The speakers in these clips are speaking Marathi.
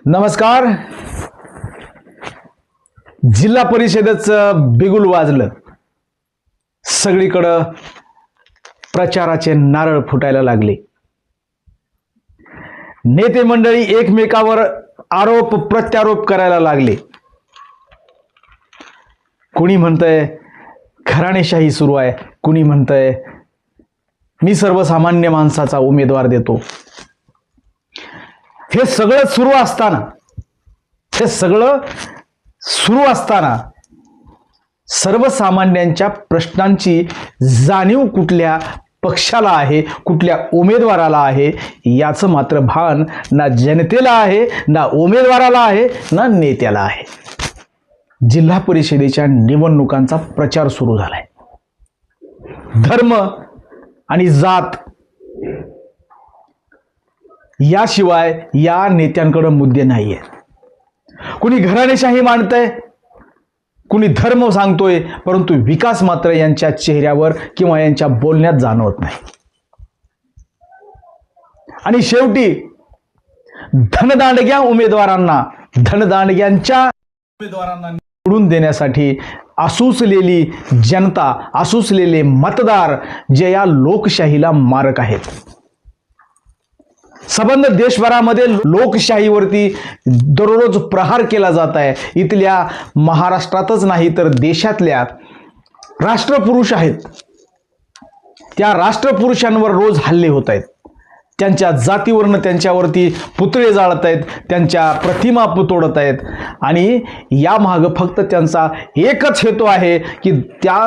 नमस्कार. जिल्हा परिषदेचं बिगुल वाजलं. सगळीकडं प्रचाराचे नारळ फुटायला लागले. नेते मंडळी एकमेकावर आरोप प्रत्यारोप करायला लागले. कुणी म्हणतंय घराणेशाही सुरू आहे, कुणी म्हणतंय मी सर्वसामान्य माणसाचा उमेदवार देतो. हे सगळं सुरू असताना सर्वसामान्यांच्या प्रश्नांची जाणीव कुठल्या पक्षाला आहे, कुठल्या उमेदवाराला आहे याचं मात्र भान ना जनतेला आहे, ना उमेदवाराला आहे, ना नेत्याला आहे. जिल्हा परिषदेच्या निवडणुकांचा प्रचार सुरू झालाय. धर्म आणि जात याशिवाय या नेत्यांकडे मुद्दे नाहीये. कुणी घराणेशाही मांडतंय, कुणी धर्म सांगतोय, परंतु विकास मात्र यांच्या चेहऱ्यावर किंवा यांच्या बोलण्यात जाणवत नाही. आणि शेवटी धनदांडग्यांच्या उमेदवारांना निवडून देण्यासाठी आसुसलेली जनता, आसुसलेले मतदार जे या लोकशाहीला मारक आहेत. संबंध देशभरामध्ये लोकशाहीवरती दररोज प्रहार केला जात आहे. इथल्या महाराष्ट्रातच नाही तर देशातल्या राष्ट्रपुरुष आहेत, त्या राष्ट्रपुरुषांवर रोज हल्ले होत आहेत. त्यांच्या जातीवरनं त्यांच्यावरती पुतळे जाळत आहेत, त्यांच्या प्रतिमा तोडत आहेत. आणि यामागं फक्त त्यांचा एकच हेतू आहे की त्या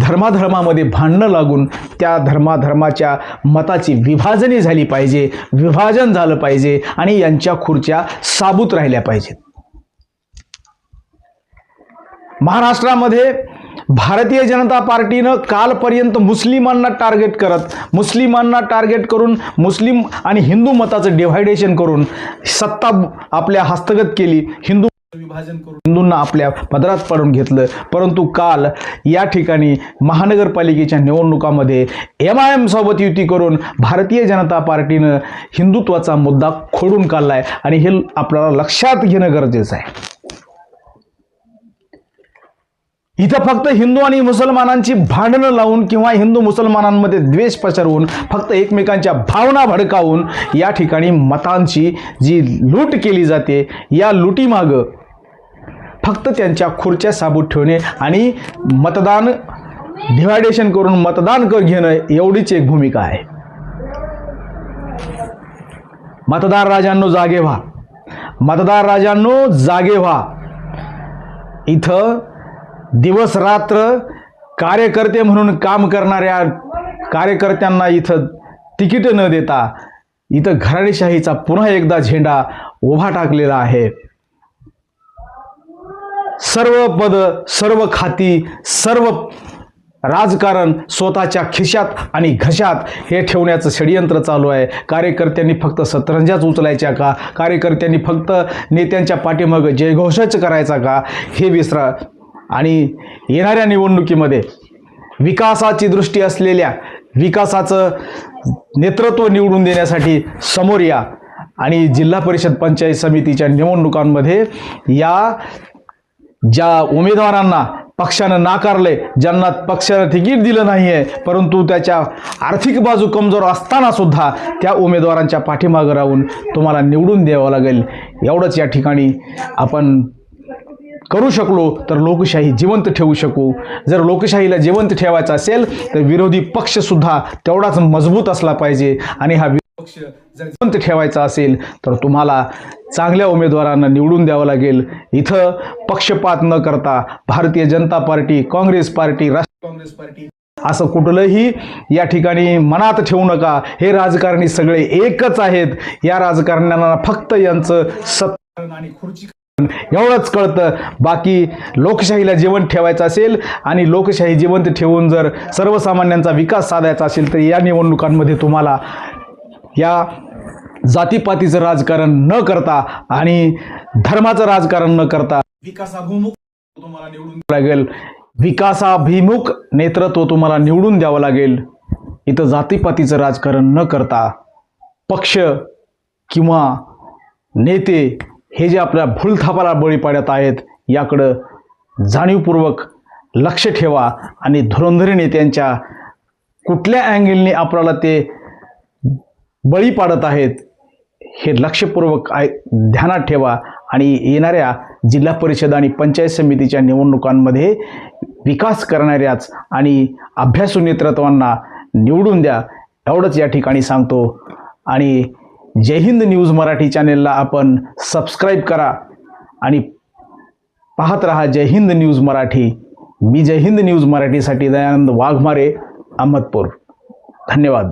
धर्माधर्मामध्ये भांडणं लागून त्या धर्माच्या मताची विभाजनी झाली पाहिजे, विभाजन झालं पाहिजे आणि यांच्या खुर्च्या साबूत राहिल्या पाहिजेत. महाराष्ट्रामध्ये भारतीय जनता पार्टीनं कालपर्यंत मुस्लिमांना टार्गेट करून मुस्लिम आणि हिंदू मताचं डिव्हायडेशन करून सत्ता आपल्या हस्तगत केली, हिंदू विभाजन करून हिंदूंना आपल्या पदरात पाडून घेतलं. परंतु काल या ठिकाणी महानगरपालिकेच्या निवडणुकामध्ये MIM सोबत युती करून भारतीय जनता पार्टीनं हिंदुत्वाचा मुद्दा खोडून काढलाय आणि हे आपल्याला लक्षात घेणं गरजेचं आहे. इथं फक्त हिंदू आणि मुसलमानांची भांडणं लावून किंवा हिंदू मुसलमानांमध्ये द्वेष पसरवून फक्त एकमेकांच्या भावना भडकावून या ठिकाणी मतांची जी लूट केली जाते, या लुटीमागं फक्त त्यांच्या खुर्च्या साबूत ठेवणे आणि मतदान डिव्हायडेशन करून मतदान घेणं एवढीच एक भूमिका आहे. मतदार राजांनो जागे व्हा, मतदार राजांनो जागे व्हा. इथं दिवस रात्र कार्यकर्ते म्हणून काम करणाऱ्या कार्यकर्त्यांना इथं तिकीट न देता इथं घराणेशाहीचा पुन्हा एकदा झेंडा उभा टाकलेला आहे. सर्व पद, सर्व खाती, सर्व राजकारण स्वतःच्या खिशात आणि घशात हे ठेवण्याचं षडयंत्र चालू आहे. कार्यकर्त्यांनी फक्त सतरंजाच उचलायच्या का? कार्यकर्त्यांनी फक्त नेत्यांच्या पाठीमागं जयघोषच करायचा का? हे विसरा. आणि येणाऱ्या निवडणुकीमध्ये विकासाची दृष्टी असलेल्या, विकासाचं नेतृत्व निवडून देण्यासाठी समोर या आणि जिल्हा परिषद पंचायत समितीच्या निवडणुकांमध्ये या ज्या उमेदवारांना पक्षानं नाकारले, ज्यांना पक्षानं तिकीट दिलं नाही आहे, परंतु त्याच्या आर्थिक बाजू कमजोर असताना सुद्धा त्या उमेदवारांच्या पाठीमागं राहून तुम्हाला निवडून द्यावं लागेल. एवढंच या ठिकाणी आपण करू शकलो तर लोकशाही जिवंत ठेवू शकू. जर लोकशाहीला जिवंत ठेवायचं असेल तर विरोधी पक्ष सुद्धा तेवढाच मजबूत असला पाहिजे. आणि हा पक्ष जर जिवंत ठेवायचा असेल तर तुम्हाला चांगल्या उमेदवारांना निवडून द्यावं लागेल. इथं पक्षपात न करता भारतीय जनता पार्टी, काँग्रेस पार्टी, राष्ट्रीय काँग्रेस पार्टी असं कुठलंही या ठिकाणी मनात ठेवू नका. हे राजकारणी सगळे एकच आहेत. या राजकारण्यांना फक्त यांचं सत्ता आणि खुर्ची एवढंच कळतं. बाकी लोकशाहीला जिवंत ठेवायचं असेल आणि लोकशाही जिवंत ठेवून जर सर्वसामान्यांचा विकास साधायचा असेल तर या निवडणुकांमध्ये तुम्हाला या जातीपातीचं राजकारण न करता आणि धर्माचं राजकारण न करता विकासाभिमुख तुम्हाला निवडून द्यावं लागेल. विकासाभिमुख नेतृत्व तुम्हाला निवडून द्यावं लागेल. इथं जातीपातीचं राजकारण न करता पक्ष किंवा नेते हे जे आपल्या भूलथापाला बळी पाडत आहेत याकडं जाणीवपूर्वक लक्ष ठेवा आणि धुरंधरी नेत्यांच्या कुठल्या अँगलने आपल्याला ते बळी पाडत आहेत हे लक्षपूर्वक ध्यानात ठेवा आणि येणाऱ्या जिल्हा परिषद आणि पंचायत समितीच्या निवडणुकांमध्ये विकास करणाऱ्याच आणि अभ्यासू नेतृत्वांना निवडून द्या एवढंच या ठिकाणी सांगतो. आणि जय हिंद न्यूज मराठी चॅनेलला आपण सबस्क्राईब करा आणि पाहत रहा जय हिंद न्यूज मराठी. मी जय हिंद न्यूज मराठीसाठी दयानंद वाघमारे, अहमदपूर. धन्यवाद.